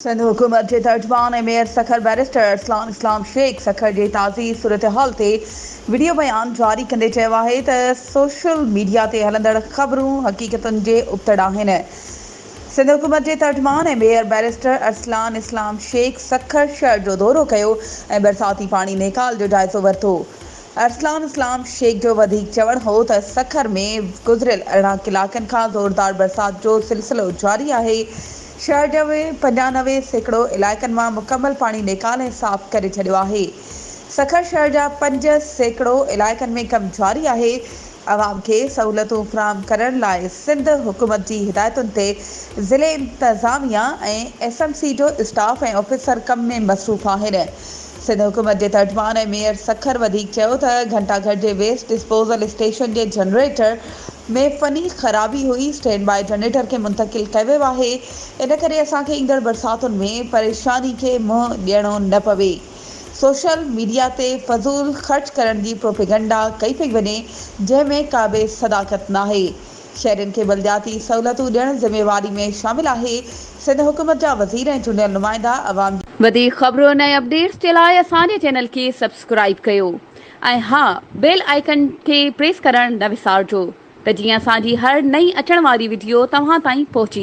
सिंध हुकूमत के तर्जुमान mayor Sukkur barrister Arsalan इस्लाम शेख सखर जी ताज़ी सूरत हाल ते वीडियो बयान जारी कंदे चयो आहे त सोशल मीडिया ते हलंदड़ ख़बरूं हक़ीक़तुनि जे उबतड़ आहिनि। सिंध हुकूमत के तर्जुमान मेयर बैरिस्टर अरसलान इस्लाम शेख सखर शहर जो दौरो कयो ऐं बरसाती पानी निकाल जो जाइज़ो वरितो। अरसलान इस्लाम शेख जो वधीक चवण हो त सखर में गुज़िरियल 18 कलाकनि खां ज़ोरदार बरसात जो सिलसिलो जारी आहे। शहर जे 95% इलाइक़नि मां मुकमल पाणी निकाल ऐं साफ़ करे छॾियो आहे। सखर शहर जा 5% इलाइक़नि में कमु जारी आहे। आवाम खे सहूलियतूं फ़राहम करण लाइ सिंध हुकूमत जी हिदायतुनि ते ज़िले इंतज़ामिया ऐं SMC जो स्टाफ ऐं ऑफिसर कम में मसरूफ़ आहिनि। सिंध हुकूमत जे तर्जुमान मेयर सखर वधीक चयो त घंटाघर जे वेस्ट डिस्पोज़ल स्टेशन जे जनरेटर में फ़नी ख़राबी हुई। स्टैंड बाय जनरेटर खे मुंतक़िल कयो वियो आहे। इन करे असांखे ईंदड़ बरसातुनि में परेशानी खे मुंहुं ॾियणो न पवे। सोशल मीडिया ते फज़ूल ख़र्च करण जी प्रोपेगेंडा कई पई वञे जंहिंमें का बि सदाकत नाहे। शहरनि खे बलदियाती सहूलियतूं ॾियण ज़िमेवारी में शामिल आहे। सिंध हुकूमत जा वज़ीर ऐं चूंडियल नुमाइंदा अवाम वधीक ख़बरुनि ऐं अपडेट्स जे लाइ असांजे चैनल खे सब्सक्राइब कयो ऐं हा बेल आइकन खे प्रेस करणु न विसारिजो त जीअं असांजी हर नई अचण वारी वीडियो तव्हां ताईं पहुची